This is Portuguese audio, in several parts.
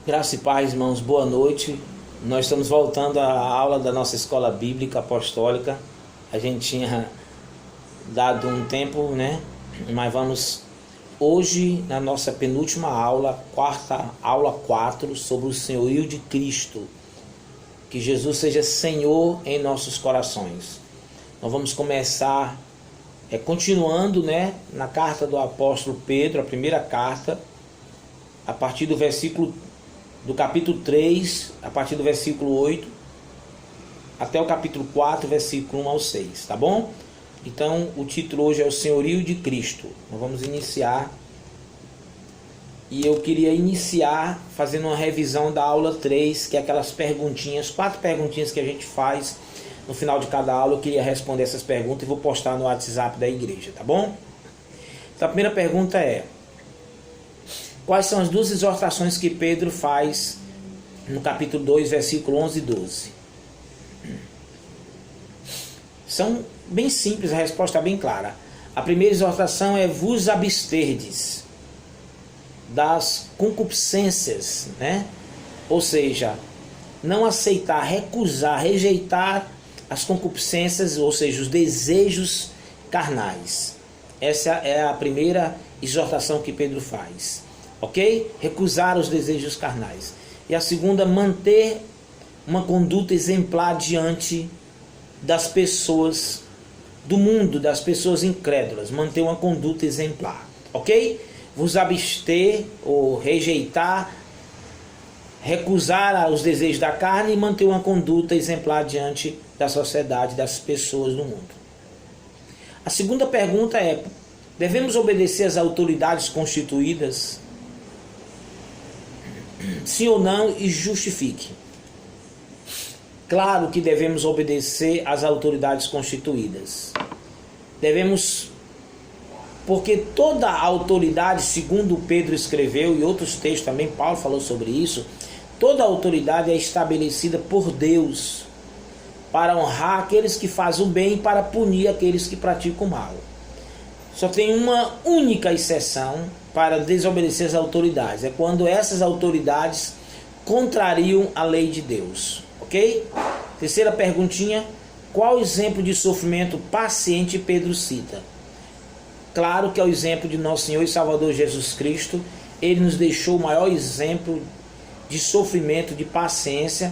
Graça e paz, irmãos, boa noite. Nós estamos voltando à aula da nossa escola bíblica apostólica. A gente tinha dado um tempo, né? Mas vamos hoje na nossa penúltima aula, aula 4, sobre o senhorio de Cristo. Que Jesus seja Senhor em nossos corações. Nós vamos começar continuando, né, na carta do apóstolo Pedro, a primeira carta, a partir do capítulo 3, a partir do versículo 8, até o capítulo 4, versículo 1 ao 6, tá bom? Então, o título hoje é o Senhorio de Cristo. Nós vamos iniciar. E eu queria iniciar fazendo uma revisão da aula 3, que é aquelas perguntinhas, 4 perguntinhas que a gente faz no final de cada aula. Eu queria responder essas perguntas e vou postar no WhatsApp da igreja, tá bom? Então, a primeira pergunta é: quais são as 2 exortações que Pedro faz no capítulo 2, versículo 11 e 12? São bem simples, a resposta é bem clara. A primeira exortação é: vos absterdes das concupiscências, né? Ou seja, não aceitar, recusar, rejeitar as concupiscências, ou seja, os desejos carnais. Essa é a primeira exortação que Pedro faz, ok? Recusar os desejos carnais. E a segunda, manter uma conduta exemplar diante das pessoas do mundo, das pessoas incrédulas. Manter uma conduta exemplar, ok? Vos abster ou rejeitar, recusar os desejos da carne e manter uma conduta exemplar diante da sociedade, das pessoas do mundo. A segunda pergunta é: devemos obedecer às autoridades constituídas? Sim ou não? E justifique. Claro que devemos obedecer às autoridades constituídas. Devemos, porque toda autoridade, segundo Pedro escreveu, e outros textos também, Paulo falou sobre isso, toda autoridade é estabelecida por Deus para honrar aqueles que fazem o bem e para punir aqueles que praticam o mal. Só tem uma única exceção para desobedecer às autoridades: é quando essas autoridades contrariam a lei de Deus, ok? Terceira perguntinha: qual exemplo de sofrimento paciente Pedro cita? Claro que é o exemplo de nosso Senhor e Salvador Jesus Cristo. Ele nos deixou o maior exemplo de sofrimento, de paciência,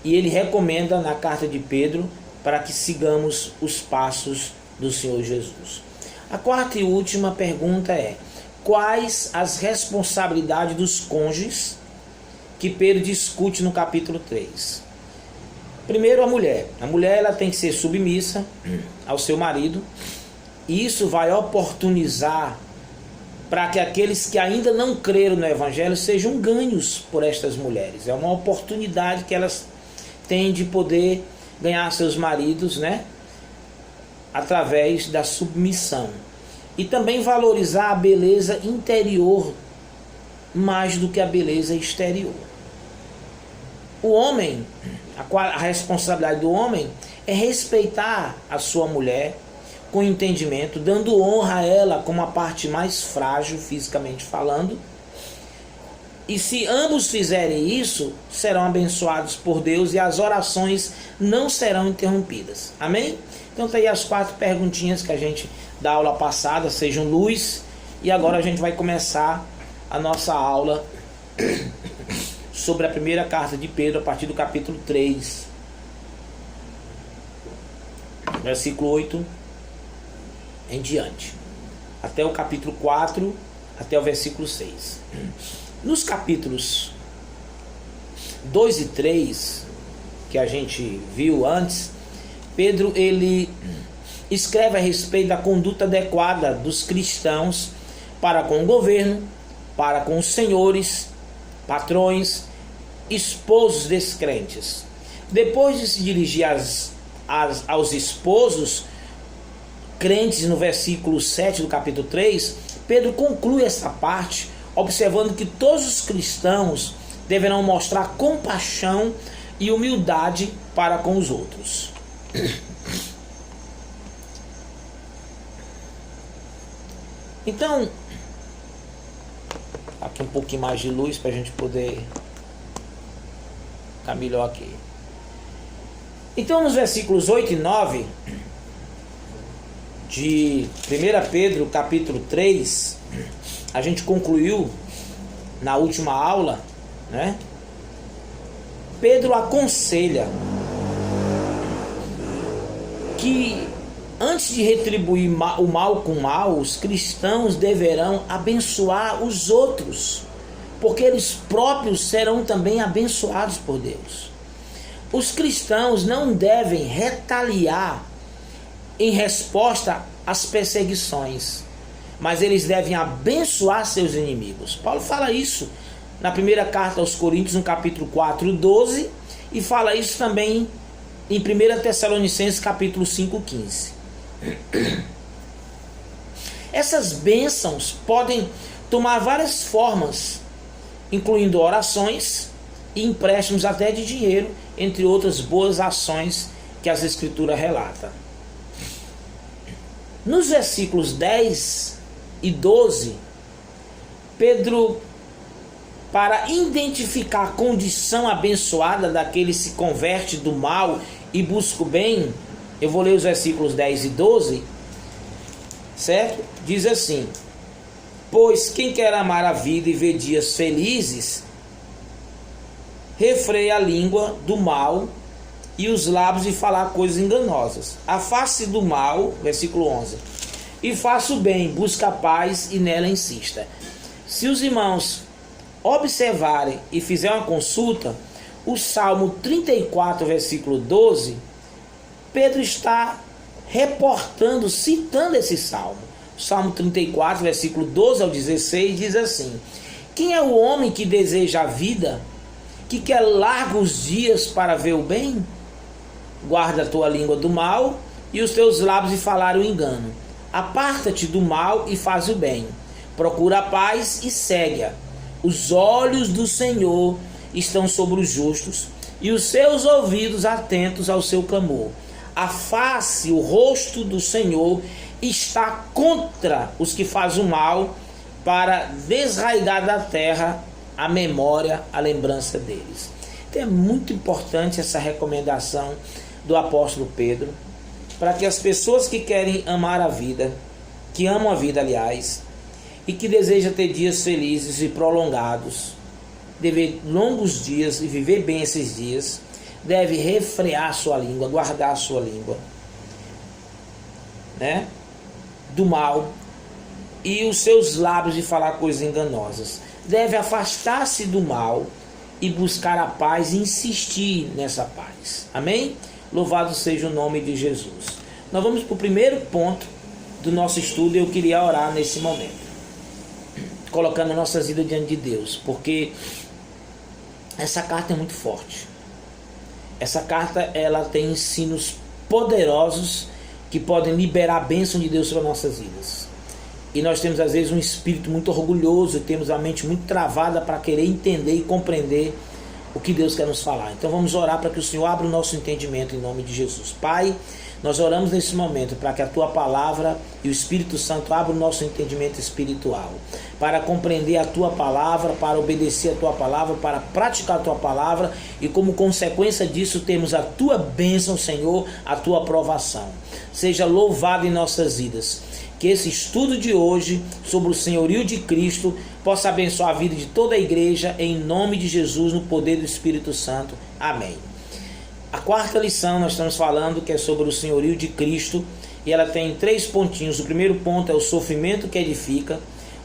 e ele recomenda na carta de Pedro para que sigamos os passos do Senhor Jesus. A quarta e última pergunta é: quais as responsabilidades dos cônjuges que Pedro discute no capítulo 3? Primeiro, a mulher. A mulher, ela tem que ser submissa ao seu marido, e isso vai oportunizar para que aqueles que ainda não creram no Evangelho sejam ganhos por estas mulheres. É uma oportunidade que elas têm de poder ganhar seus maridos, né? Através da submissão. E também valorizar a beleza interior mais do que a beleza exterior. O homem, a responsabilidade do homem é respeitar a sua mulher com entendimento, dando honra a ela como a parte mais frágil, fisicamente falando. E se ambos fizerem isso, serão abençoados por Deus e as orações não serão interrompidas. Amém? Então tá aí as 4 perguntinhas que a gente da aula passada, sejam luz. E agora a gente vai começar a nossa aula sobre a primeira carta de Pedro, a partir do capítulo 3, versículo 8 em diante, até o capítulo 4, até o versículo 6. Nos capítulos 2 e 3, que a gente viu antes, Pedro ele escreve a respeito da conduta adequada dos cristãos para com o governo, para com os senhores, patrões, esposos desses crentes. Depois de se dirigir aos esposos crentes no versículo 7 do capítulo 3, Pedro conclui essa parte observando que todos os cristãos deverão mostrar compaixão e humildade para com os outros. Então, aqui um pouquinho mais de luz para a gente poder Tá melhor aqui. Então, nos versículos 8 e 9 de 1 Pedro, capítulo 3, a gente concluiu na última aula, né? Pedro aconselha que antes de retribuir o mal com o mal, os cristãos deverão abençoar os outros, porque eles próprios serão também abençoados por Deus. Os cristãos não devem retaliar em resposta às perseguições, mas eles devem abençoar seus inimigos. Paulo fala isso na primeira carta aos Coríntios, no capítulo 4, 12, e fala isso também em 1 Tessalonicenses, capítulo 5, 15. Essas bênçãos podem tomar várias formas, incluindo orações e empréstimos até de dinheiro, entre outras boas ações que as Escrituras relatam. Nos versículos 10 e 12, Pedro, para identificar a condição abençoada daquele que se converte do mal e busca o bem, eu vou ler os versículos 10 e 12, certo? Diz assim: pois quem quer amar a vida e ver dias felizes, refreia a língua do mal e os lábios de falar coisas enganosas. Afaste do mal, versículo 11, e faça o bem, busca a paz e nela insista. Se os irmãos observarem e fizerem uma consulta, o Salmo 34, versículo 12, Pedro está reportando, citando esse salmo. O Salmo 34, versículo 12 ao 16, diz assim: quem é o homem que deseja a vida, que quer largos dias para ver o bem? Guarda a tua língua do mal e os teus lábios de falar o engano. Aparta-te do mal e faz o bem. Procura a paz e segue-a. Os olhos do Senhor estão sobre os justos e os seus ouvidos atentos ao seu clamor. A face, o rosto do Senhor está contra os que fazem o mal, para desraigar da terra a memória, a lembrança deles. Então é muito importante essa recomendação do apóstolo Pedro, para que as pessoas que querem amar a vida, que amam a vida, aliás, e que desejam ter dias felizes e prolongados, viver longos dias e viver bem esses dias, deve refrear sua língua, guardar sua língua, né, do mal, e os seus lábios de falar coisas enganosas. Deve afastar-se do mal e buscar a paz e insistir nessa paz. Amém? Louvado seja o nome de Jesus. Nós vamos para o primeiro ponto do nosso estudo. Eu queria orar nesse momento, colocando nossas vidas diante de Deus, porque essa carta é muito forte. Essa carta, ela tem ensinos poderosos que podem liberar a bênção de Deus sobre as nossas vidas. E nós temos às vezes um espírito muito orgulhoso, temos a mente muito travada para querer entender e compreender o que Deus quer nos falar. Então vamos orar para que o Senhor abra o nosso entendimento em nome de Jesus. Pai, nós oramos nesse momento para que a Tua palavra e o Espírito Santo abram o nosso entendimento espiritual, para compreender a Tua palavra, para obedecer a Tua palavra, para praticar a Tua palavra e como consequência disso temos a Tua bênção, Senhor, a Tua aprovação. Seja louvado em nossas vidas. Que esse estudo de hoje sobre o senhorio de Cristo possa abençoar a vida de toda a igreja, em nome de Jesus, no poder do Espírito Santo. Amém. A quarta lição nós estamos falando que é sobre o senhorio de Cristo, e ela tem 3 pontinhos. O primeiro ponto é o sofrimento que edifica,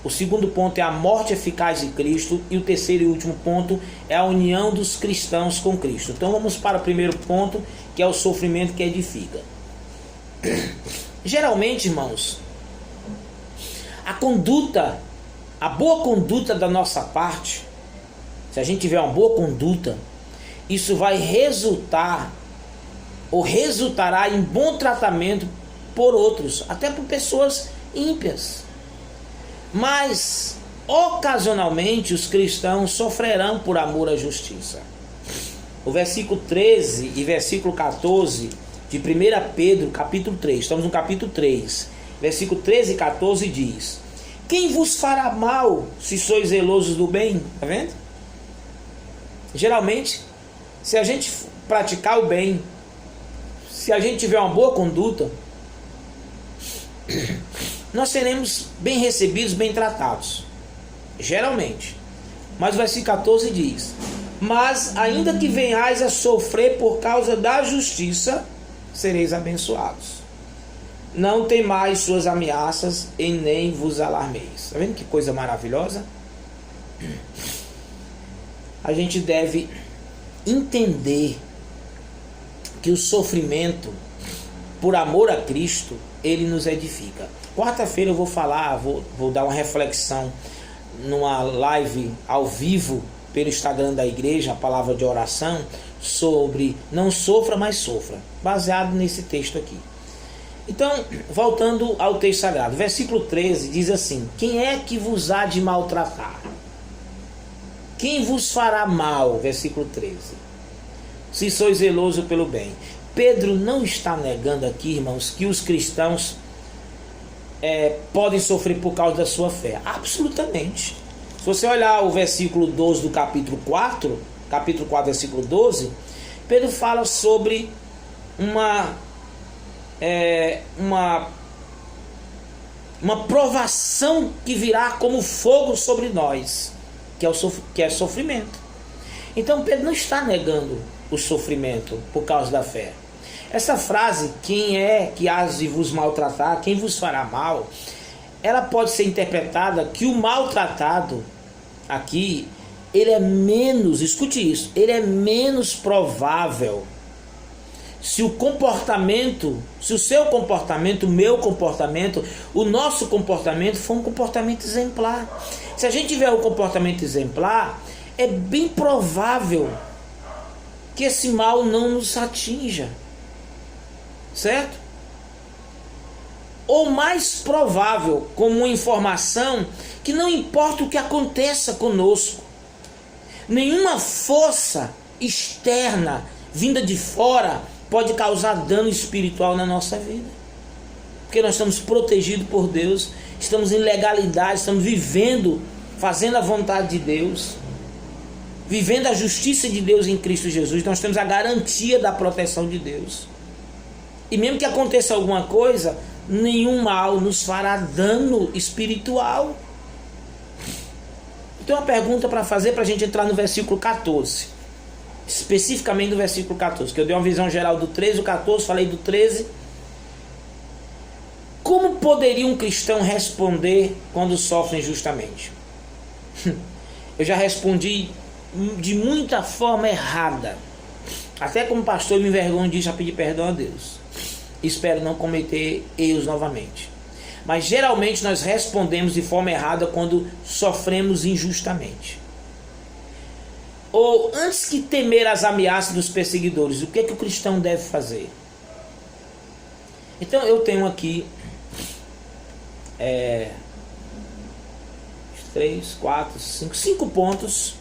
o segundo ponto é a morte eficaz de Cristo, e o terceiro e último ponto é a união dos cristãos com Cristo. Então vamos para o primeiro ponto, que é o sofrimento que edifica. Geralmente, irmãos, a boa conduta da nossa parte, se a gente tiver uma boa conduta, isso vai resultar ou resultará em bom tratamento por outros, até por pessoas ímpias. Mas ocasionalmente os cristãos sofrerão por amor à justiça. O versículo 13 e versículo 14 de 1 Pedro, capítulo 3, estamos no capítulo 3, versículo 13 e 14 diz: quem vos fará mal se sois zelosos do bem? Está vendo? Geralmente se a gente praticar o bem, se a gente tiver uma boa conduta, nós seremos bem recebidos, bem tratados, geralmente. Mas o versículo 14 diz: mas ainda que venhais a sofrer por causa da justiça, sereis abençoados. Não temais suas ameaças e nem vos alarmeis. Está vendo que coisa maravilhosa? A gente deve entender que o sofrimento, por amor a Cristo, ele nos edifica. Quarta-feira eu vou falar, vou dar uma reflexão numa live ao vivo pelo Instagram da igreja, a palavra de oração, sobre não sofra, mas sofra, baseado nesse texto aqui. Então, voltando ao texto sagrado, versículo 13 diz assim: quem é que vos há de maltratar? Quem vos fará mal? Versículo 13. Se sois zeloso pelo bem. Pedro não está negando aqui, irmãos, que os cristãos podem sofrer por causa da sua fé. Absolutamente. Se você olhar o versículo 12 do capítulo 4, versículo 12, Pedro fala sobre uma provação que virá como fogo sobre nós, que é sofrimento. Então Pedro não está negando o sofrimento por causa da fé. Essa frase, quem é que há de vos maltratar, quem vos fará mal, ela pode ser interpretada que o maltratado aqui, ele é menos, escute isso, ele é menos provável se o seu comportamento, o meu comportamento, o nosso comportamento for um comportamento exemplar. Se a gente tiver um comportamento exemplar, é bem provável que esse mal não nos atinja, certo? Ou mais provável, como uma informação, que não importa o que aconteça conosco, nenhuma força externa vinda de fora pode causar dano espiritual na nossa vida, porque nós estamos protegidos por Deus, estamos em legalidade, estamos vivendo, fazendo a vontade de Deus, vivendo a justiça de Deus em Cristo Jesus. Nós temos a garantia da proteção de Deus, e mesmo que aconteça alguma coisa, nenhum mal nos fará dano espiritual. Então, uma pergunta para fazer, para a gente entrar no versículo 14, especificamente do versículo 14, que eu dei uma visão geral do 13, o 14, falei do 13. Como poderia um cristão responder quando sofre injustamente? Eu já respondi de muita forma errada, até como pastor eu me envergonho disso, a pedir perdão a Deus. Espero não cometer erros novamente. Mas geralmente nós respondemos de forma errada quando sofremos injustamente. Ou antes que temer as ameaças dos perseguidores, o que é que o cristão deve fazer? Então eu tenho aqui 5 pontos,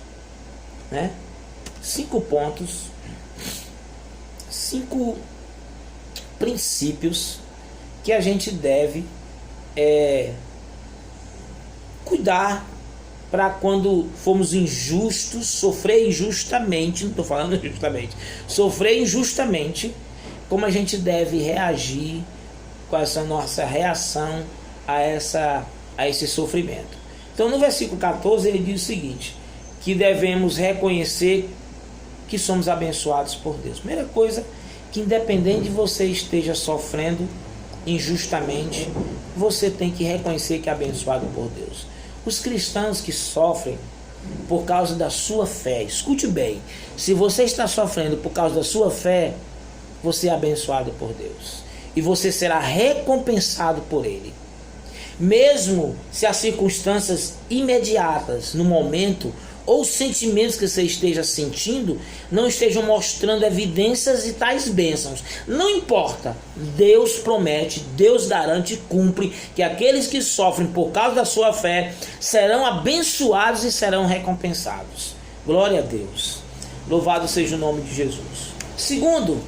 né? 5 pontos, 5 princípios que a gente deve cuidar para quando formos injustos, sofrer injustamente, não estou falando injustamente, sofrer injustamente, como a gente deve reagir, qual é a nossa reação a esse sofrimento. Então no versículo 14 ele diz o seguinte, que devemos reconhecer que somos abençoados por Deus. Primeira coisa, que independente de você esteja sofrendo injustamente, você tem que reconhecer que é abençoado por Deus. Os cristãos que sofrem por causa da sua fé, escute bem, se você está sofrendo por causa da sua fé, você é abençoado por Deus e você será recompensado por Ele. Mesmo se as circunstâncias imediatas, no momento, ou os sentimentos que você esteja sentindo não estejam mostrando evidências de tais bênçãos, não importa, Deus promete, Deus garante e cumpre que aqueles que sofrem por causa da sua fé serão abençoados e serão recompensados. Glória a Deus, louvado seja o nome de Jesus. Segundo,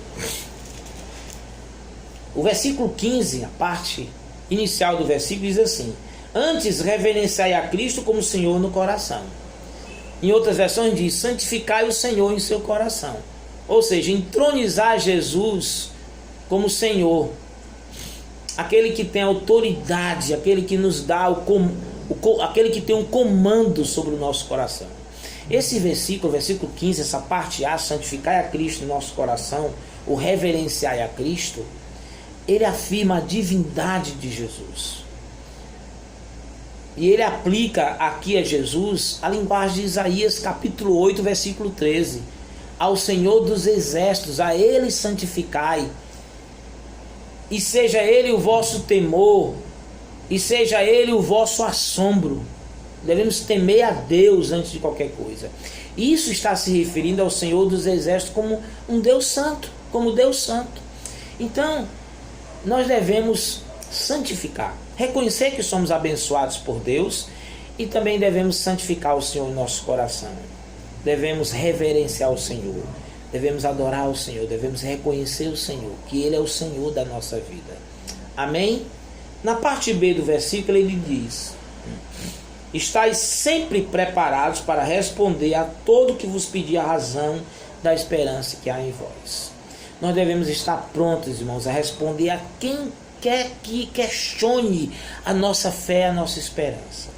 o versículo 15, a parte inicial do versículo diz assim: antes reverenciai a Cristo como Senhor no coração. Em outras versões diz: santificai o Senhor em seu coração. Ou seja, entronizar Jesus como Senhor, aquele que tem autoridade, aquele que nos dá aquele que tem um comando sobre o nosso coração. Esse versículo 15, essa parte A, santificai a Cristo no nosso coração, o reverenciai a Cristo, ele afirma a divindade de Jesus. E ele aplica aqui a Jesus a linguagem de Isaías capítulo 8, versículo 13. Ao Senhor dos exércitos, a ele santificai, e seja ele o vosso temor, e seja ele o vosso assombro. Devemos temer a Deus antes de qualquer coisa. Isso está se referindo ao Senhor dos exércitos como um Deus santo, como Deus santo. Então, nós devemos santificar, reconhecer que somos abençoados por Deus, e também devemos santificar o Senhor em nosso coração. Devemos reverenciar o Senhor, devemos adorar o Senhor, devemos reconhecer o Senhor, que Ele é o Senhor da nossa vida. Amém? Na parte B do versículo ele diz: estais sempre preparados para responder a todo que vos pedir a razão da esperança que há em vós. Nós devemos estar prontos, irmãos, a responder a quem quer que questione a nossa fé, a nossa esperança.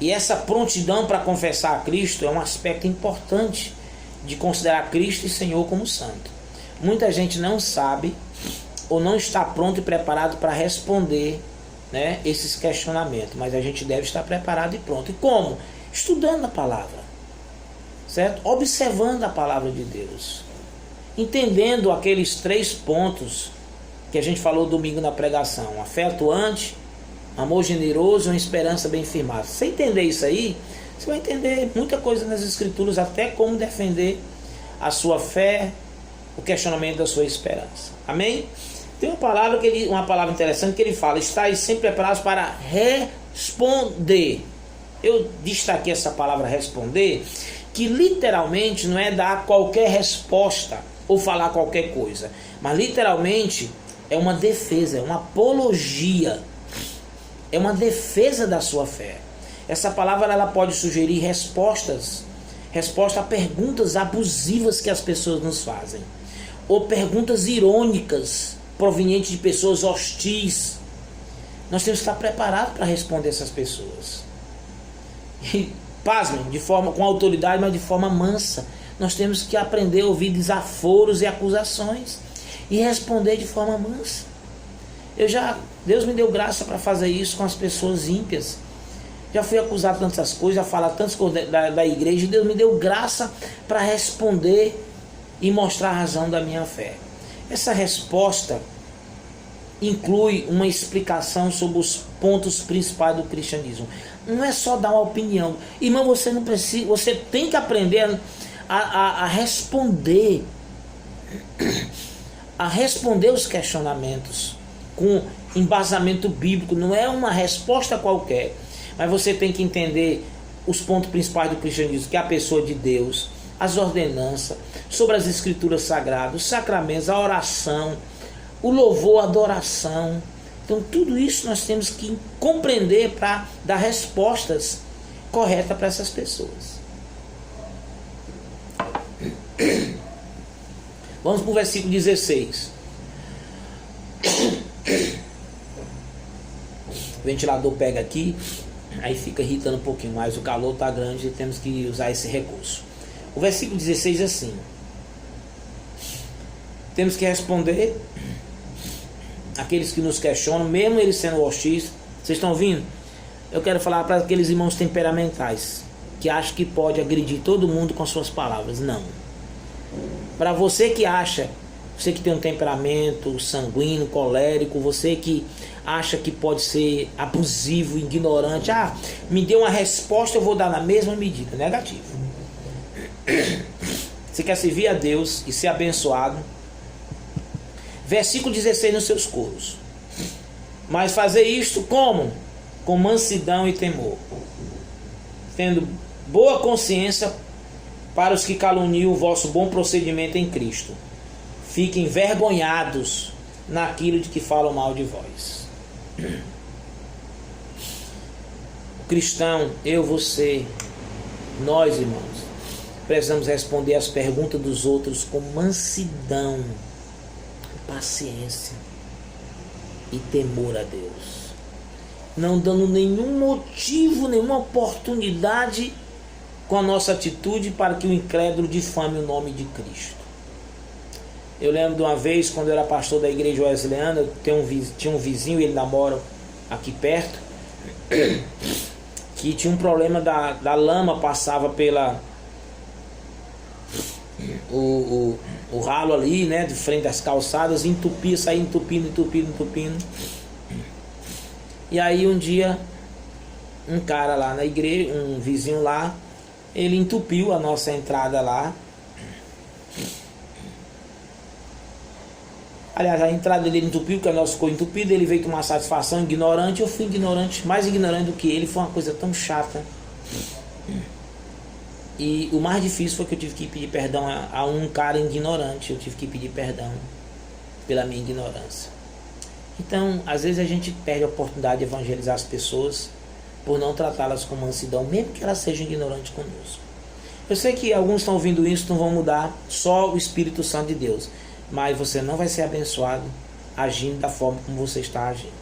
E essa prontidão para confessar a Cristo é um aspecto importante de considerar Cristo e Senhor como santo. Muita gente não sabe ou não está pronto e preparado para responder, né, esses questionamentos, mas a gente deve estar preparado e pronto. E como? Estudando a palavra, certo? Observando a palavra de Deus, entendendo aqueles 3 pontos que a gente falou domingo na pregação: a fé atuante, amor generoso e uma esperança bem firmada. Se você entender isso aí, você vai entender muita coisa nas Escrituras, até como defender a sua fé, o questionamento da sua esperança. Amém? Tem uma palavra interessante que ele fala: estáis sempre preparados para responder. Eu destaquei essa palavra responder, que literalmente não é dar qualquer resposta ou falar qualquer coisa, mas literalmente é uma defesa, é uma apologia, é uma defesa da sua fé. Essa palavra ela pode sugerir resposta a perguntas abusivas que as pessoas nos fazem, ou perguntas irônicas provenientes de pessoas hostis. Nós temos que estar preparados para responder essas pessoas. E, pasmem, com autoridade, mas de forma mansa. Nós temos que aprender a ouvir desaforos e acusações e responder de forma mansa. Deus me deu graça para fazer isso com as pessoas ímpias. Já fui acusado de tantas coisas, já falado tantas coisas da igreja, e Deus me deu graça para responder e mostrar a razão da minha fé. Essa resposta inclui uma explicação sobre os pontos principais do cristianismo. Não é só dar uma opinião. Irmão, você não precisa, você tem que aprender a responder. A responder os questionamentos com embasamento bíblico. Não é uma resposta qualquer. Mas você tem que entender os pontos principais do cristianismo, que é a pessoa de Deus, as ordenanças, sobre as escrituras sagradas, os sacramentos, a oração, o louvor, a adoração. Então tudo isso nós temos que compreender para dar respostas corretas para essas pessoas. Vamos para o versículo 16. O ventilador pega aqui, aí fica irritando um pouquinho mais, o calor está grande e temos que usar esse recurso. O versículo 16 diz assim: temos que responder aqueles que nos questionam, mesmo eles sendo hostis. Vocês estão ouvindo? Eu quero falar para aqueles irmãos temperamentais que acham que pode agredir todo mundo com suas palavras. Não. Para você que acha, você que tem um temperamento sanguíneo, colérico, você que acha que pode ser abusivo, ignorante, me dê uma resposta, eu vou dar na mesma medida. Negativo. Você quer servir a Deus e ser abençoado? Versículo 16 nos seus coros. Mas fazer isto como? Com mansidão e temor, tendo boa consciência para os que caluniam o vosso bom procedimento em Cristo. Fiquem envergonhados naquilo de que falam mal de vós. O cristão, eu, você, nós, irmãos, precisamos responder às perguntas dos outros com mansidão, paciência e temor a Deus, não dando nenhum motivo, nenhuma oportunidade com a nossa atitude para que o incrédulo difame o nome de Cristo. Eu lembro de uma vez, quando eu era pastor da igreja wesleyana, tinha um vizinho, ele namora aqui perto, que tinha um problema da lama, passava pela o ralo ali, né, de frente às calçadas, entupia, saía entupindo. E aí um dia, um cara lá na igreja, um vizinho lá, ele entupiu a nossa entrada lá. Aliás, a entrada dele entupiu, porque a nossa ficou entupida, ele veio tomar satisfação, ignorante. Eu fui ignorante, mais ignorante do que ele, foi uma coisa tão chata. E o mais difícil foi que eu tive que pedir perdão a um cara ignorante. Eu tive que pedir perdão pela minha ignorância. Então, às vezes a gente perde a oportunidade de evangelizar as pessoas por não tratá-las com mansidão, mesmo que elas sejam ignorantes conosco. Eu sei que alguns estão ouvindo isso, não vão mudar, só o Espírito Santo de Deus. Mas você não vai ser abençoado agindo da forma como você está agindo.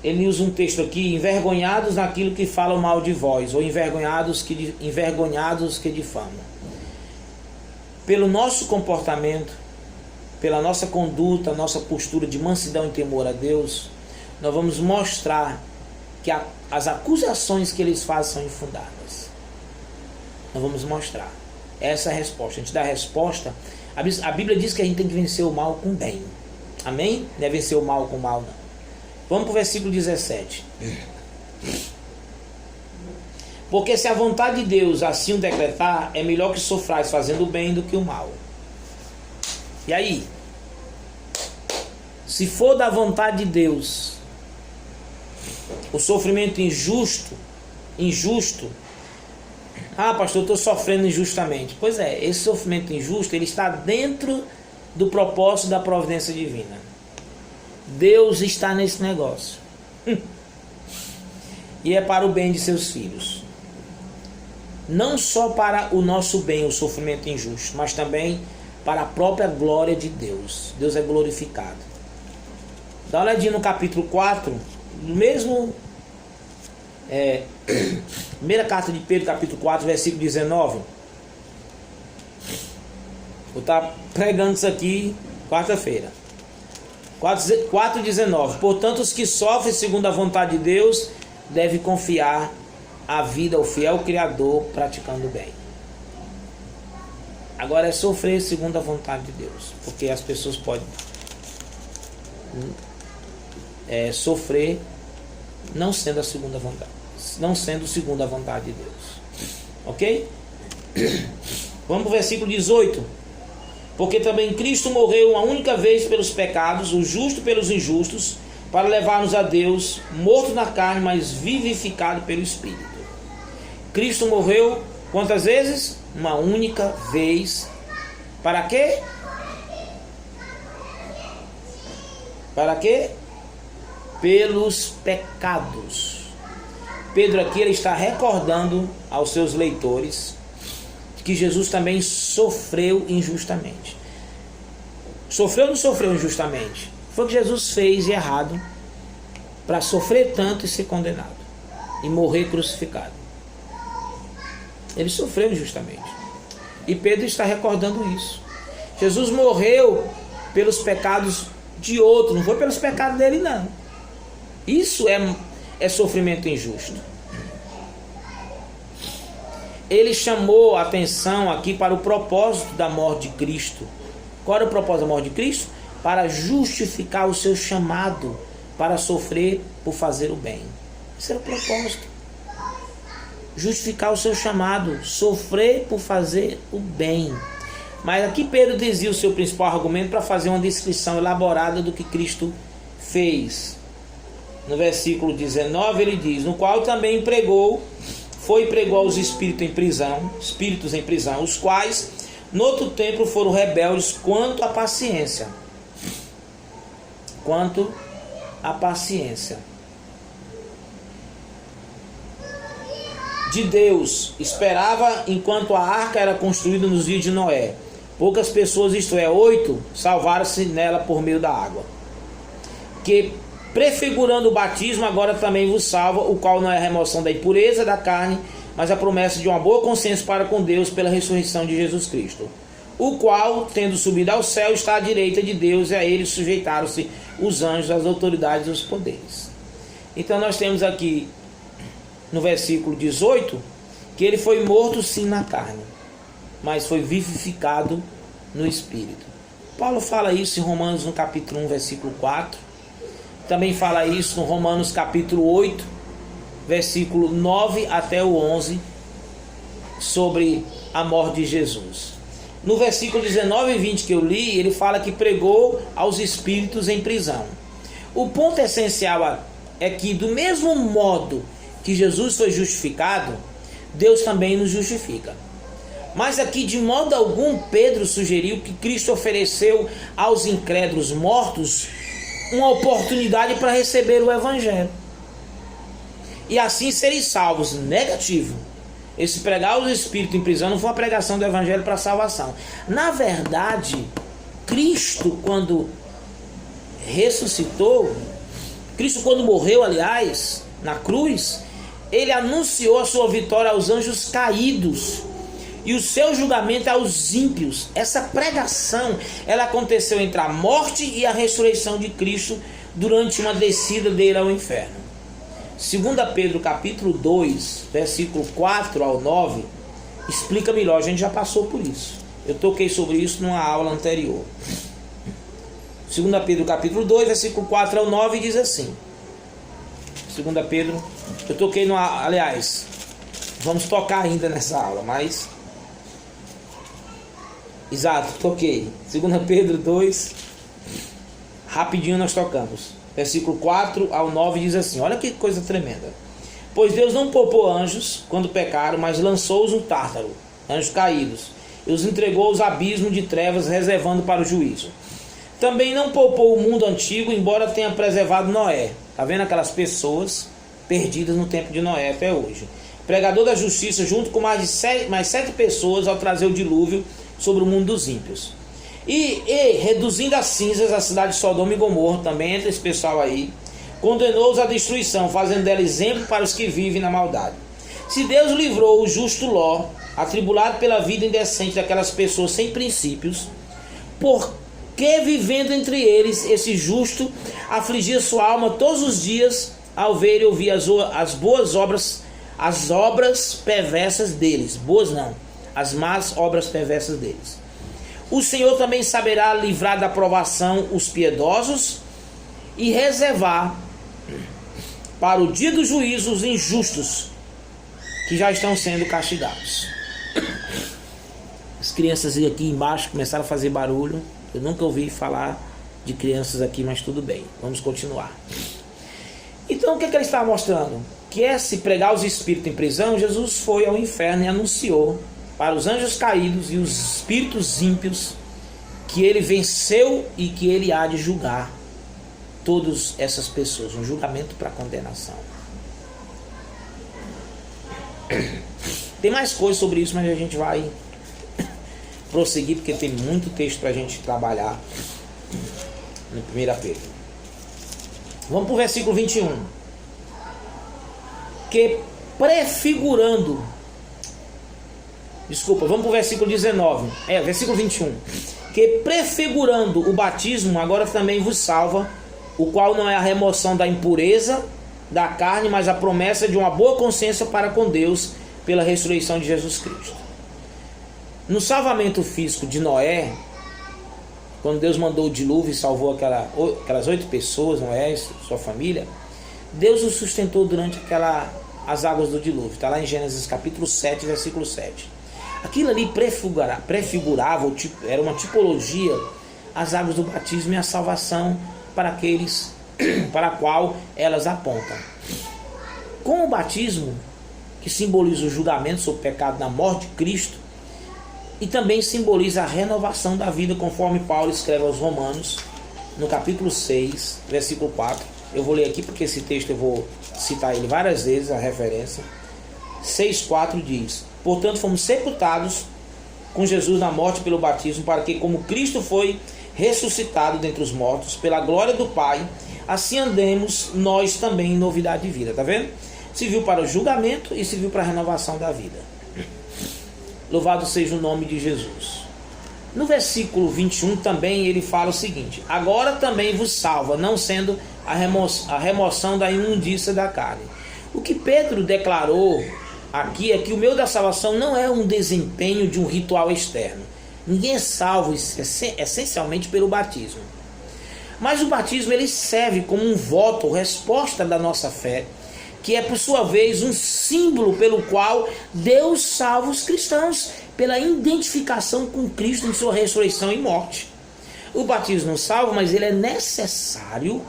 Ele usa um texto aqui: envergonhados naquilo que falam mal de vós, ou envergonhados que difamam. Pelo nosso comportamento, pela nossa conduta, nossa postura de mansidão e temor a Deus, nós vamos mostrar que as acusações que eles fazem são infundadas. Nós vamos mostrar. Essa é a resposta. A gente dá a resposta. A Bíblia diz que a gente tem que vencer o mal com o bem. Amém? Não é vencer o mal com o mal, não. Vamos para o versículo 17. Porque se a vontade de Deus assim o decretar, é melhor que sofrais fazendo o bem do que o mal. E aí? Se for da vontade de Deus, o sofrimento injusto, ah, pastor, eu estou sofrendo injustamente. Pois é, esse sofrimento injusto, ele está dentro do propósito da providência divina. Deus está nesse negócio. E é para o bem de seus filhos. Não só para o nosso bem, o sofrimento injusto, mas também para a própria glória de Deus. Deus é glorificado. Dá uma olhadinha no capítulo 4, mesmo... primeira carta de Pedro, capítulo 4, versículo 19. Vou estar pregando isso aqui quarta-feira. 4,19. Portanto, os que sofrem segundo a vontade de Deus devem confiar a vida ao fiel Criador, praticando o bem. Agora é sofrer segundo a vontade de Deus, porque as pessoas podem sofrer não sendo a segunda vontade, não sendo segundo a vontade de Deus. Ok? Vamos para o versículo 18. Porque também Cristo morreu uma única vez pelos pecados, o justo pelos injustos, para levar-nos a Deus, morto na carne, mas vivificado pelo Espírito. Cristo morreu quantas vezes? Uma única vez. Para quê? Para quê? Pelos pecados. Pedro aqui ele está recordando aos seus leitores que Jesus também sofreu injustamente. Sofreu ou não sofreu injustamente? Foi o que Jesus fez de errado para sofrer tanto e ser condenado e morrer crucificado. Ele sofreu injustamente. E Pedro está recordando isso. Jesus morreu pelos pecados de outro, não foi pelos pecados dele, não. Isso é sofrimento injusto. Ele chamou a atenção aqui para o propósito da morte de Cristo. Qual era o propósito da morte de Cristo? Para justificar o seu chamado para sofrer por fazer o bem. Esse era o propósito. Justificar o seu chamado, sofrer por fazer o bem. Mas aqui Pedro dizia o seu principal argumento para fazer uma descrição elaborada do que Cristo fez. No versículo 19 ele diz: no qual também pregou aos espíritos em prisão, os quais no outro tempo foram rebeldes quanto à paciência. de Deus esperava enquanto a arca era construída nos dias de Noé. Poucas pessoas, isto é, 8, salvaram-se nela por meio da água. Que, prefigurando o batismo, agora também vos salva, o qual não é a remoção da impureza da carne, mas a promessa de uma boa consciência para com Deus pela ressurreição de Jesus Cristo. O qual, tendo subido ao céu, está à direita de Deus, e a ele sujeitaram-se os anjos, as autoridades e os poderes. Então nós temos aqui, no versículo 18, que ele foi morto sim na carne, mas foi vivificado no Espírito. Paulo fala isso em Romanos no capítulo 1, versículo 4. Também fala isso no Romanos capítulo 8, versículo 9 até o 11, sobre a morte de Jesus. No versículo 19 e 20 que eu li, ele fala que pregou aos espíritos em prisão. O ponto essencial é que, do mesmo modo que Jesus foi justificado, Deus também nos justifica. Mas aqui, de modo algum, Pedro sugeriu que Cristo ofereceu aos incrédulos mortos uma oportunidade para receber o Evangelho e assim serem salvos. Negativo. Esse pregar os espíritos em prisão não foi uma pregação do Evangelho para salvação. Na verdade, Cristo, quando ressuscitou, Cristo, quando morreu, aliás, na cruz, ele anunciou a sua vitória aos anjos caídos e o seu julgamento aos ímpios. Essa pregação, ela aconteceu entre a morte e a ressurreição de Cristo durante uma descida dele ao inferno. 2 Pedro capítulo 2, versículo 4 ao 9, explica melhor. A gente já passou por isso. Eu toquei sobre isso numa aula anterior. 2 Pedro capítulo 2, versículo 4 ao 9 diz assim. 2 Pedro, eu toquei no, aliás, vamos tocar ainda nessa aula, mas exato, toquei. 2 Pedro 2, rapidinho nós tocamos. Versículo 4 ao 9 diz assim, olha que coisa tremenda. Pois Deus não poupou anjos quando pecaram, mas lançou-os no tártaro, anjos caídos, e os entregou aos abismos de trevas, reservando para o juízo. Também não poupou o mundo antigo, embora tenha preservado Noé. Está vendo aquelas pessoas perdidas no tempo de Noé até hoje. Pregador da justiça, junto com mais 7 pessoas, ao trazer o dilúvio sobre o mundo dos ímpios. E reduzindo a cinzas a cidade de Sodoma e Gomorra, também entre esse pessoal aí, condenou-os à destruição, fazendo dela exemplo para os que vivem na maldade. Se Deus livrou o justo Ló, atribulado pela vida indecente daquelas pessoas sem princípios, por que, vivendo entre eles, esse justo afligia sua alma todos os dias ao ver e ouvir as boas obras, as obras perversas deles? Boas não, as más obras perversas deles. O Senhor também saberá livrar da provação os piedosos e reservar para o dia do juízo os injustos, que já estão sendo castigados. As crianças aqui embaixo começaram a fazer barulho. Eu nunca ouvi falar de crianças aqui, mas tudo bem, vamos continuar. Então o que ele está mostrando? Que se pregar os espíritos em prisão, Jesus foi ao inferno e anunciou para os anjos caídos e os espíritos ímpios que ele venceu e que ele há de julgar todas essas pessoas, um julgamento para condenação. Tem mais coisas sobre isso, mas a gente vai prosseguir porque tem muito texto para a gente trabalhar no 1 Pedro. Vamos para o versículo 21. Que prefigurando, vamos para o versículo 19. Versículo 21. Que prefigurando o batismo, agora também vos salva, o qual não é a remoção da impureza da carne, mas a promessa de uma boa consciência para com Deus pela ressurreição de Jesus Cristo. No salvamento físico de Noé, quando Deus mandou o dilúvio e salvou aquelas 8 pessoas, Noé e sua família, Deus os sustentou durante as águas do dilúvio. Está lá em Gênesis capítulo 7, versículo 7. Aquilo ali prefigurava, era uma tipologia, as águas do batismo e a salvação para aqueles para a qual elas apontam. Com o batismo, que simboliza o julgamento sobre o pecado na morte de Cristo, e também simboliza a renovação da vida, conforme Paulo escreve aos Romanos, no capítulo 6, versículo 4. Eu vou ler aqui porque esse texto eu vou citar ele várias vezes, a referência. 6,4 diz: portanto fomos sepultados com Jesus na morte pelo batismo, para que, como Cristo foi ressuscitado dentre os mortos pela glória do Pai, assim andemos nós também em novidade de vida. Tá vendo? Se viu para o julgamento e se viu para a renovação da vida. Louvado seja o nome de Jesus. No versículo 21 também ele fala o seguinte: agora também vos salva, não sendo a remoção da imundícia da carne. O que Pedro declarou aqui é que o meio da salvação não é um desempenho de um ritual externo. Ninguém é salvo essencialmente pelo batismo. Mas o batismo ele serve como um voto, resposta da nossa fé, que é por sua vez um símbolo pelo qual Deus salva os cristãos, pela identificação com Cristo em sua ressurreição e morte. O batismo não salva, mas ele é necessário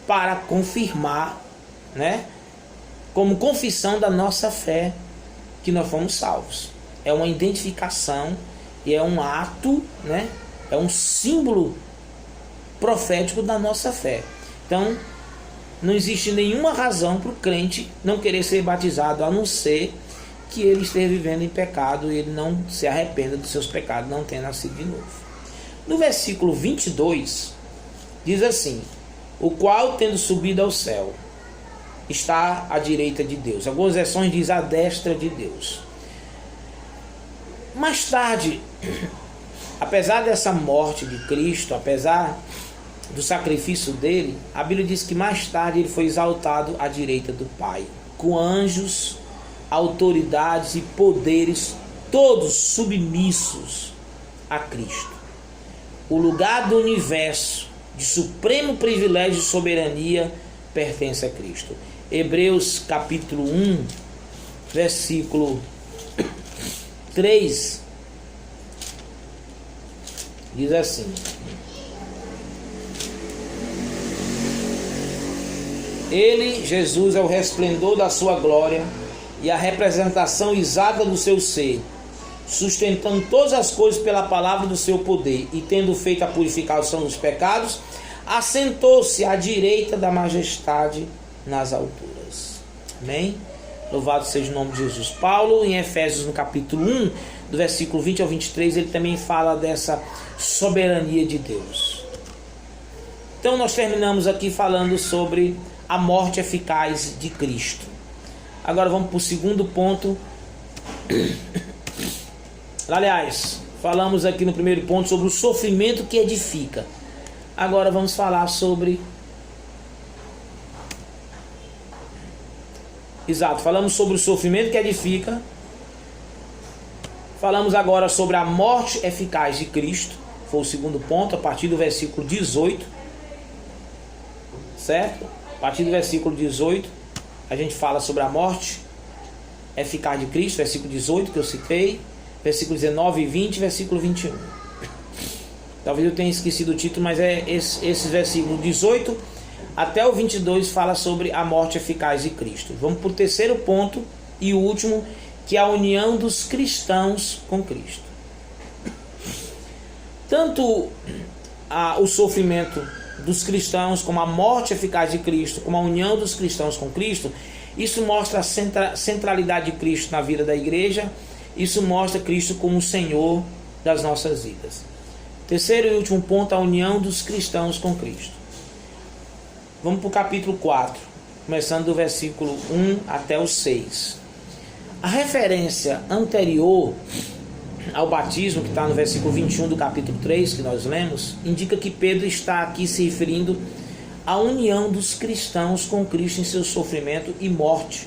para confirmar, né, como confissão da nossa fé, que nós fomos salvos. É uma identificação e é um ato, né, é um símbolo profético da nossa fé. Então, não existe nenhuma razão para o crente não querer ser batizado, a não ser que ele esteja vivendo em pecado e ele não se arrependa dos seus pecados, não tenha nascido de novo. No versículo 22, diz assim: o qual, tendo subido ao céu, está à direita de Deus. Algumas versões dizem à destra de Deus. Mais tarde, apesar dessa morte de Cristo, apesar do sacrifício dele, a Bíblia diz que mais tarde ele foi exaltado à direita do Pai, com anjos, autoridades e poderes todos submissos a Cristo. O lugar do universo de supremo privilégio e soberania pertence a Cristo. Hebreus capítulo 1, versículo 3 diz assim: ele, Jesus, é o resplendor da sua glória e a representação exata do seu ser, sustentando todas as coisas pela palavra do seu poder, e tendo feito a purificação dos pecados, assentou-se à direita da majestade nas alturas. Amém? Louvado seja o nome de Jesus. Paulo, em Efésios, no capítulo 1, do versículo 20 ao 23, ele também fala dessa soberania de Deus. Então nós terminamos aqui falando sobre a morte eficaz de Cristo. Agora vamos para o segundo ponto. Aliás, falamos aqui no primeiro ponto sobre o sofrimento que edifica. Agora vamos falar sobre... Exato, falamos sobre o sofrimento que edifica. Falamos agora sobre a morte eficaz de Cristo. Foi o segundo ponto, a partir do versículo 18. Certo? A partir do versículo 18, a gente fala sobre a morte eficaz de Cristo, versículo 18 que eu citei, versículo 19 e 20, versículo 21. Talvez eu tenha esquecido o título, mas é esse versículo 18 até o 22 fala sobre a morte eficaz de Cristo. Vamos para o terceiro ponto e o último, que é a união dos cristãos com Cristo. Tanto o sofrimento dos cristãos, como a morte eficaz de Cristo, como a união dos cristãos com Cristo, isso mostra a centralidade de Cristo na vida da igreja. Isso mostra Cristo como o Senhor das nossas vidas. Terceiro e último ponto, a união dos cristãos com Cristo. Vamos para o capítulo 4, começando do versículo 1 até o 6. A referência anterior ao batismo, que está no versículo 21 do capítulo 3, que nós lemos, indica que Pedro está aqui se referindo à união dos cristãos com Cristo em seu sofrimento e morte.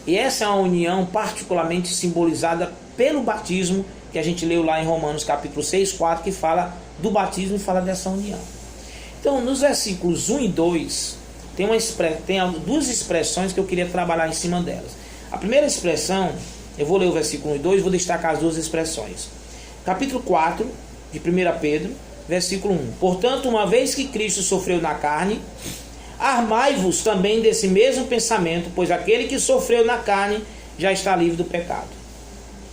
E essa é uma união particularmente simbolizada pelo batismo, que a gente leu lá em Romanos capítulo 6, 4, que fala do batismo e fala dessa união. Então, nos versículos 1 e 2, tem duas expressões que eu queria trabalhar em cima delas. A primeira expressão, eu vou ler o versículo 1 e 2, vou destacar as duas expressões. Capítulo 4, de 1 Pedro, versículo 1. Portanto, uma vez que Cristo sofreu na carne, armai-vos também desse mesmo pensamento, pois aquele que sofreu na carne já está livre do pecado.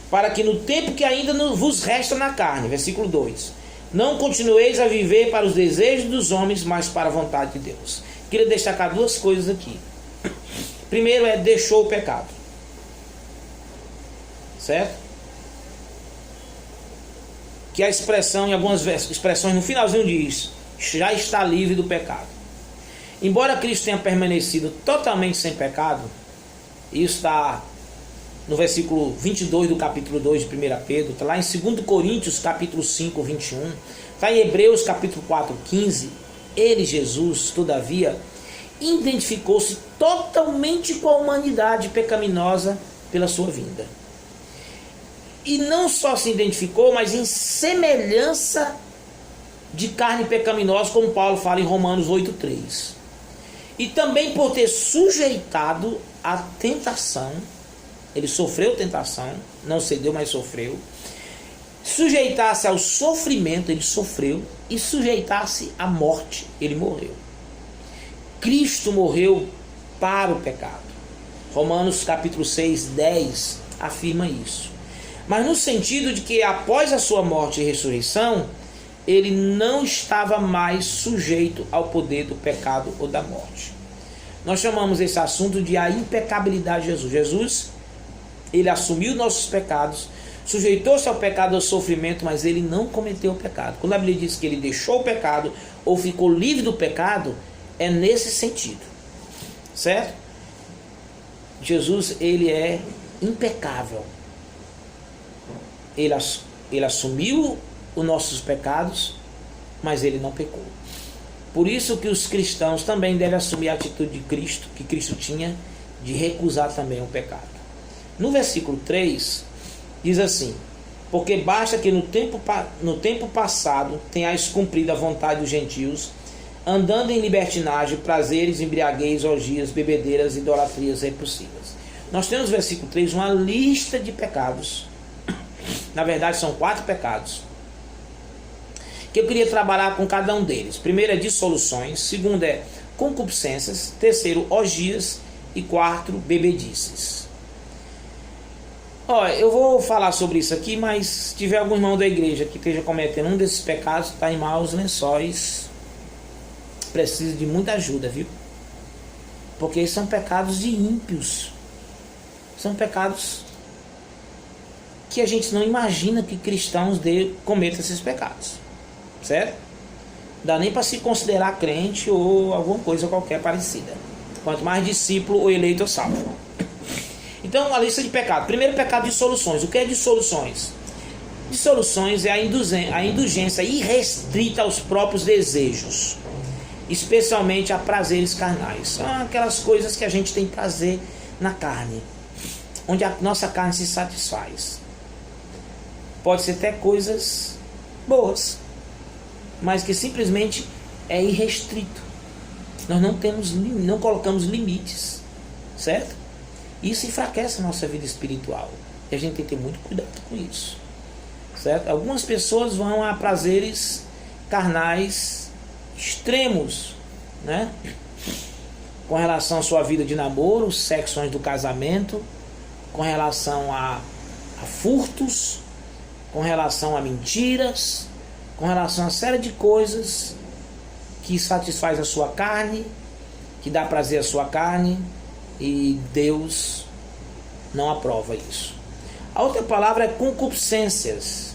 Para que no tempo que ainda vos resta na carne, versículo 2, não continueis a viver para os desejos dos homens, mas para a vontade de Deus. Queria destacar duas coisas aqui. Primeiro deixou o pecado. certo? Que a expressão, em algumas expressões no finalzinho diz, já está livre do pecado. Embora Cristo tenha permanecido totalmente sem pecado, isso está no versículo 22 do capítulo 2 de 1 Pedro, está lá em 2 Coríntios capítulo 5, 21, está em Hebreus capítulo 4, 15, ele, Jesus, todavia, identificou-se totalmente com a humanidade pecaminosa pela sua vinda. E não só se identificou, mas em semelhança de carne pecaminosa, como Paulo fala em Romanos 8,3. E também por ter sujeitado a tentação, ele sofreu tentação, não cedeu, mas sofreu. Sujeitar-se ao sofrimento, ele sofreu. E sujeitar-se à morte, ele morreu. Cristo morreu para o pecado. Romanos capítulo 6, 10 afirma isso. Mas no sentido de que após a sua morte e ressurreição, ele não estava mais sujeito ao poder do pecado ou da morte. Nós chamamos esse assunto de a impecabilidade de Jesus. Jesus, ele assumiu nossos pecados, sujeitou-se ao pecado e ao sofrimento, mas ele não cometeu o pecado. Quando a Bíblia diz que ele deixou o pecado ou ficou livre do pecado, é nesse sentido, certo? Jesus, ele é impecável. Ele assumiu os nossos pecados, mas ele não pecou. Por isso que os cristãos também devem assumir a atitude de Cristo, que Cristo tinha, de recusar também o pecado. No versículo 3, diz assim: porque basta que no tempo passado tenhais cumprido a vontade dos gentios, andando em libertinagem, prazeres, embriaguez, orgias, bebedeiras, idolatrias repulsivas. Nós temos no versículo 3 uma lista de pecados. Na verdade são 4 pecados que eu queria trabalhar com cada um deles. Primeiro é dissoluções, segundo é concupiscências, terceiro orgias e quarto bebedices. Eu vou falar sobre isso aqui, mas se tiver algum irmão da igreja que esteja cometendo um desses pecados, está em maus lençóis, precisa de muita ajuda, viu? Porque são pecados de ímpios, são pecados que a gente não imagina que cristãos cometam esses pecados, certo? Não dá nem para se considerar crente ou alguma coisa qualquer parecida, quanto mais discípulo ou eleito ou salvo. Então, a lista de pecados. Primeiro, pecado de dissoluções. O que é dissoluções? Dissoluções é a indulgência irrestrita aos próprios desejos, especialmente a prazeres carnais. São aquelas coisas que a gente tem prazer na carne, onde a nossa carne se satisfaz. Pode ser até coisas boas, mas que simplesmente é irrestrito. Nós não colocamos limites, certo? Isso enfraquece a nossa vida espiritual. E a gente tem que ter muito cuidado com isso, certo? Algumas pessoas vão a prazeres carnais extremos, né? Com relação à sua vida de namoro, sexo antes do casamento, com relação a furtos, com relação a mentiras, com relação a uma série de coisas que satisfaz a sua carne, que dá prazer à sua carne, e Deus não aprova isso. A outra palavra é concupiscências,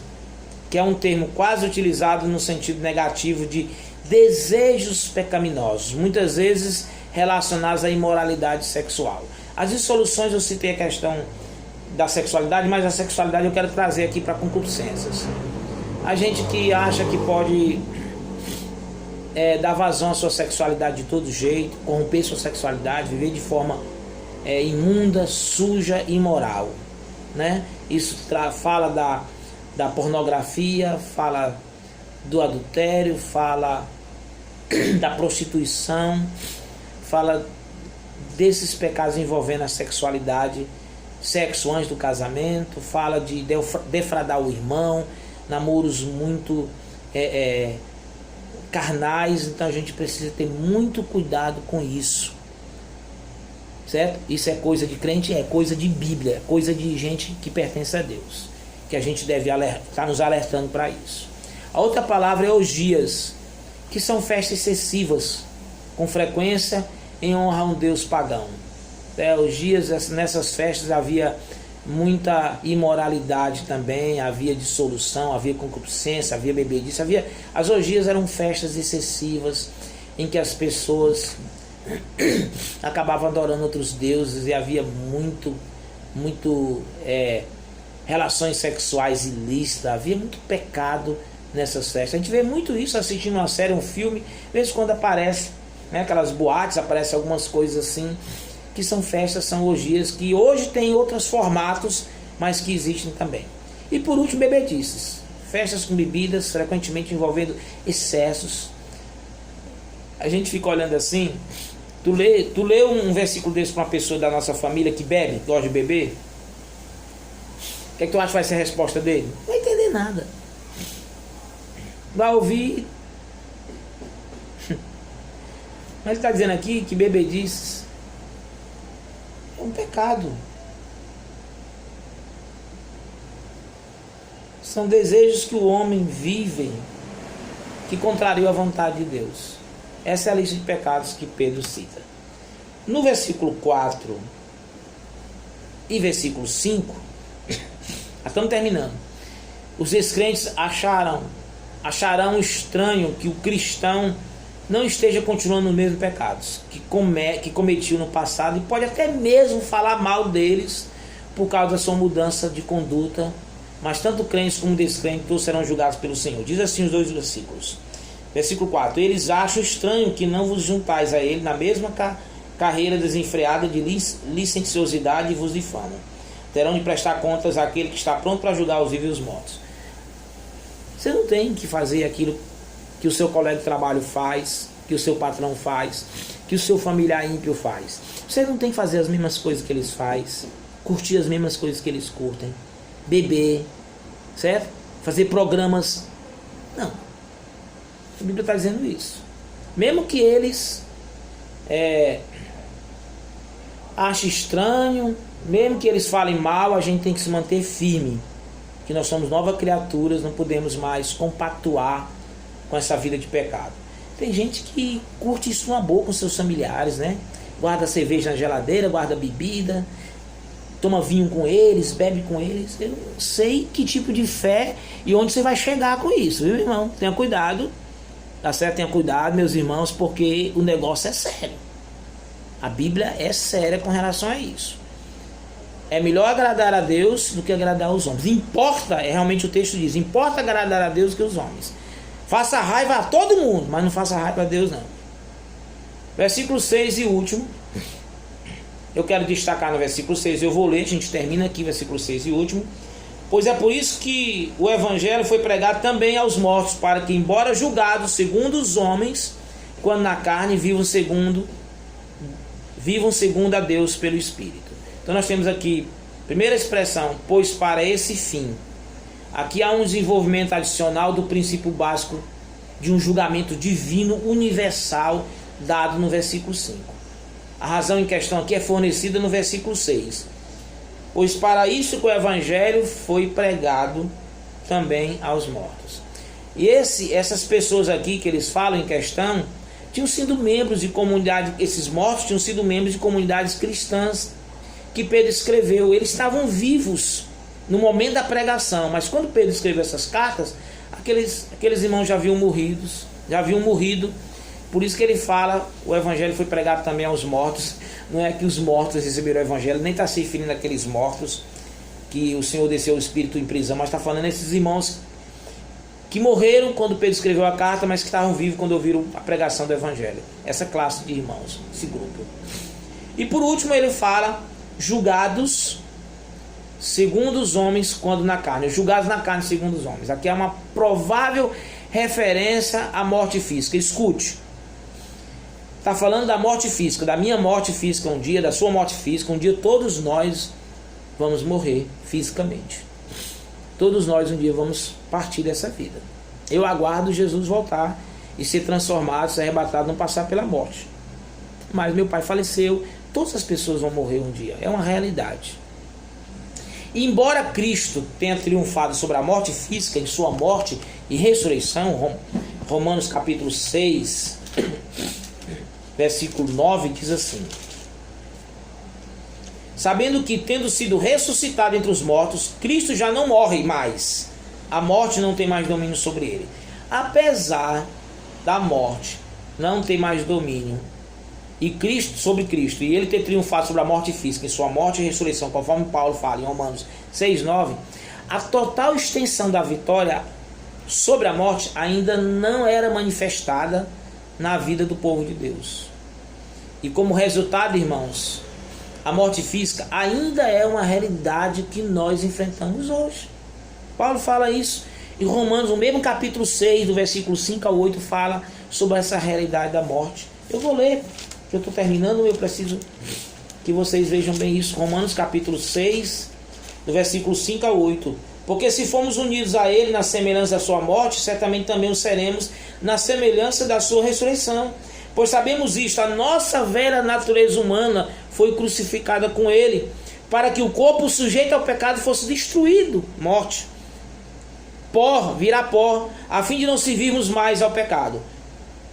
que é um termo quase utilizado no sentido negativo de desejos pecaminosos, muitas vezes relacionados à imoralidade sexual. As dissoluções eu citei a questão da sexualidade, mas a sexualidade eu quero trazer aqui para concupiscências. A gente que acha que pode dar vazão à sua sexualidade de todo jeito, corromper sua sexualidade, viver de forma imunda, suja e imoral, né? Isso fala da pornografia, fala do adultério, fala da prostituição, fala desses pecados envolvendo a sexualidade, sexo antes do casamento, fala de defraudar o irmão, namoros muito carnais. Então a gente precisa ter muito cuidado com isso, certo? Isso é coisa de crente, é coisa de Bíblia, é coisa de gente que pertence a Deus, que a gente deve estar nos alertando para isso. A outra palavra é orgias, que são festas excessivas, com frequência em honra a um deus pagão. Orgias, nessas festas havia muita imoralidade também, havia dissolução, havia concupiscência, havia bebedice, as orgias eram festas excessivas em que as pessoas acabavam adorando outros deuses e havia muito relações sexuais ilícitas, havia muito pecado nessas festas. A gente vê muito isso assistindo uma série, um filme, de vez em quando aparece, né, aquelas boates, aparecem algumas coisas assim, que são festas, são orgias, que hoje tem outros formatos, mas que existem também. E por último, bebedices, festas com bebidas, frequentemente envolvendo excessos. A gente fica olhando assim, tu lê um versículo desse para uma pessoa da nossa família que bebe, gosta de beber, o que é que tu acha que vai ser a resposta dele? Não vai entender nada. Vai ouvir. Mas ele está dizendo aqui que bebedices é um pecado. São desejos que o homem vive que contrariam a vontade de Deus. Essa é a lista de pecados que Pedro cita. No versículo 4 e versículo 5, estamos terminando. Os descrentes acharão estranho que o cristão não esteja continuando nos mesmos pecados que cometiu no passado, e pode até mesmo falar mal deles por causa da sua mudança de conduta, mas tanto crentes como descrentes todos serão julgados pelo Senhor. Diz assim os dois versículos. Versículo 4: eles acham estranho que não vos juntais a ele na mesma carreira desenfreada de licenciosidade e vos difamam. Terão de prestar contas àquele que está pronto para julgar os vivos e os mortos. Você não tem que fazer aquilo que o seu colega de trabalho faz, que o seu patrão faz, que o seu familiar ímpio faz. Você não tem que fazer as mesmas coisas que eles fazem, curtir as mesmas coisas que eles curtem, beber, certo? Fazer programas. Não. A Bíblia está dizendo isso. Mesmo que eles achem estranho, mesmo que eles falem mal, a gente tem que se manter firme. Que nós somos novas criaturas, não podemos mais compactuar com essa vida de pecado. Tem gente que curte isso numa boa com seus familiares, né? Guarda cerveja na geladeira, guarda bebida, toma vinho com eles, bebe com eles. Eu não sei que tipo de fé e onde você vai chegar com isso, viu, irmão? Tenha cuidado, tá certo? Tenha cuidado, meus irmãos, porque o negócio é sério. A Bíblia é séria com relação a isso. É melhor agradar a Deus do que agradar aos homens. Importa, realmente o texto diz, importa agradar a Deus do que os homens. Faça raiva a todo mundo, mas não faça raiva a Deus não. Versículo 6 e último. Eu quero destacar no versículo 6, eu vou ler, a gente termina aqui, versículo 6 e último. Pois é por isso que o Evangelho foi pregado também aos mortos, para que, embora julgados segundo os homens, quando na carne vivam segundo a Deus pelo Espírito. Então nós temos aqui, primeira expressão, pois para esse fim. Aqui há um desenvolvimento adicional do princípio básico de um julgamento divino universal dado no versículo 5. A razão em questão aqui é fornecida no versículo 6. Pois para isso que o Evangelho foi pregado também aos mortos. E essas pessoas aqui que eles falam em questão tinham sido membros de comunidade, esses mortos tinham sido membros de comunidades cristãs que Pedro escreveu. Eles estavam vivos no momento da pregação, mas quando Pedro escreveu essas cartas, aqueles irmãos já haviam morrido. Por isso que ele fala, o Evangelho foi pregado também aos mortos. Não é que os mortos receberam o Evangelho, nem está se referindo àqueles mortos que o Senhor desceu o Espírito em prisão, mas está falando desses irmãos que morreram quando Pedro escreveu a carta, mas que estavam vivos quando ouviram a pregação do Evangelho. Essa classe de irmãos, esse grupo. E por último ele fala, julgados segundo os homens quando na carne. Julgados na carne segundo os homens. Aqui é uma provável referência à morte física. Escute. Está falando da morte física, da minha morte física um dia, da sua morte física. Um dia todos nós vamos morrer fisicamente. Todos nós um dia vamos partir dessa vida. Eu aguardo Jesus voltar e ser transformado, ser arrebatado, não passar pela morte. Mas meu pai faleceu, todas as pessoas vão morrer um dia. É uma realidade. E embora Cristo tenha triunfado sobre a morte física em sua morte e ressurreição, Romanos capítulo 6, versículo 9 diz assim: sabendo que, tendo sido ressuscitado entre os mortos, Cristo já não morre mais. A morte não tem mais domínio sobre ele. Apesar da morte não ter mais domínio sobre Cristo, e ele ter triunfado sobre a morte física em sua morte e ressurreição, conforme Paulo fala em Romanos 6:9, a total extensão da vitória sobre a morte ainda não era manifestada na vida do povo de Deus. E como resultado, irmãos, a morte física ainda é uma realidade que nós enfrentamos hoje. Paulo fala isso em Romanos, no mesmo capítulo 6, do versículo 5 ao 8, fala sobre essa realidade da morte. Eu vou ler, porque eu estou terminando, eu preciso que vocês vejam bem isso. Romanos capítulo 6, do versículo 5 ao 8. Porque se formos unidos a ele na semelhança da sua morte, certamente também o seremos na semelhança da sua ressurreição. Pois sabemos isto, a nossa velha natureza humana foi crucificada com ele, para que o corpo sujeito ao pecado fosse destruído, morte. Pó, virá pó, a fim de não servirmos mais ao pecado.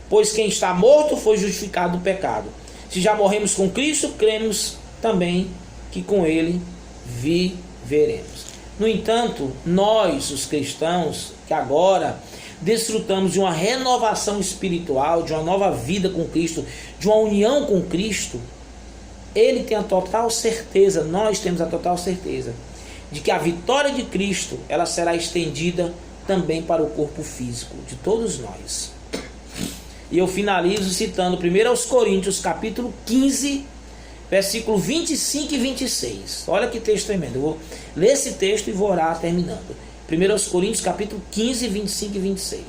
Pois quem está morto foi justificado do pecado. Se já morremos com Cristo, cremos também que com ele viveremos. No entanto, nós, os cristãos, que agora desfrutamos de uma renovação espiritual, de uma nova vida com Cristo, de uma união com Cristo, ele tem a total certeza, nós temos a total certeza de que a vitória de Cristo, ela será estendida também para o corpo físico de todos nós. E eu finalizo citando 1 Coríntios capítulo 15, versículo 25 e 26. Olha que texto tremendo. Eu vou ler esse texto e vou orar terminando. 1 Coríntios capítulo 15, 25 e 26.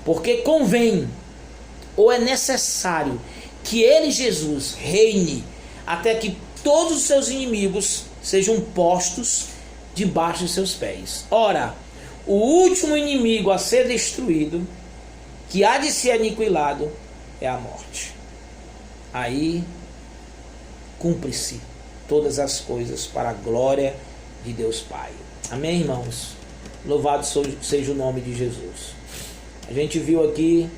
Porque convém, ou é necessário, que ele, Jesus, reine até que todos os seus inimigos sejam postos debaixo de seus pés. Ora, o último inimigo a ser destruído, que há de ser aniquilado, é a morte. Aí cumpre-se todas as coisas para a glória de Deus Pai. Amém, irmãos? Louvado seja o nome de Jesus. A gente viu aqui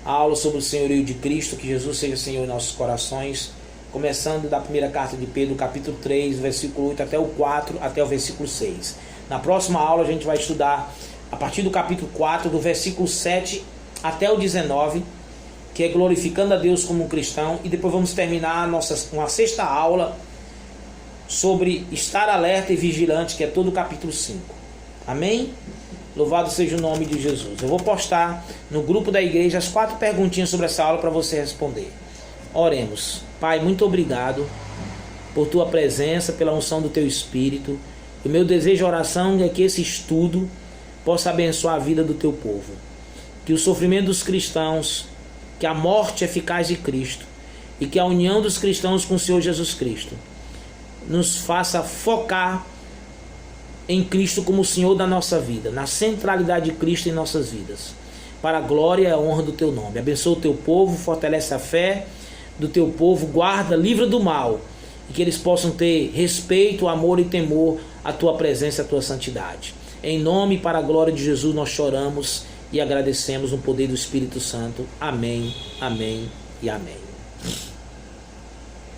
a aula sobre o senhorio de Cristo, que Jesus seja Senhor em nossos corações, começando da primeira carta de Pedro, capítulo 3, versículo 8 até o 4, até o versículo 6. Na próxima aula a gente vai estudar a partir do capítulo 4, do versículo 7 até o 19, que é glorificando a Deus como um cristão, e depois vamos terminar uma sexta aula sobre estar alerta e vigilante, que é todo o capítulo 5. Amém? Louvado seja o nome de Jesus. Eu vou postar no grupo da igreja as 4 perguntinhas sobre essa aula para você responder. Oremos. Pai, muito obrigado por tua presença, pela unção do teu Espírito. O meu desejo de oração é que esse estudo possa abençoar a vida do teu povo. Que o sofrimento dos cristãos, que a morte eficaz de Cristo e que a união dos cristãos com o Senhor Jesus Cristo nos faça focar em Cristo como o Senhor da nossa vida, na centralidade de Cristo em nossas vidas, para a glória e a honra do teu nome. Abençoa o teu povo, fortalece a fé do teu povo, guarda, livra do mal, e que eles possam ter respeito, amor e temor à tua presença e à tua santidade. Em nome e para a glória de Jesus nós choramos e agradecemos no poder do Espírito Santo. Amém, amém e amém.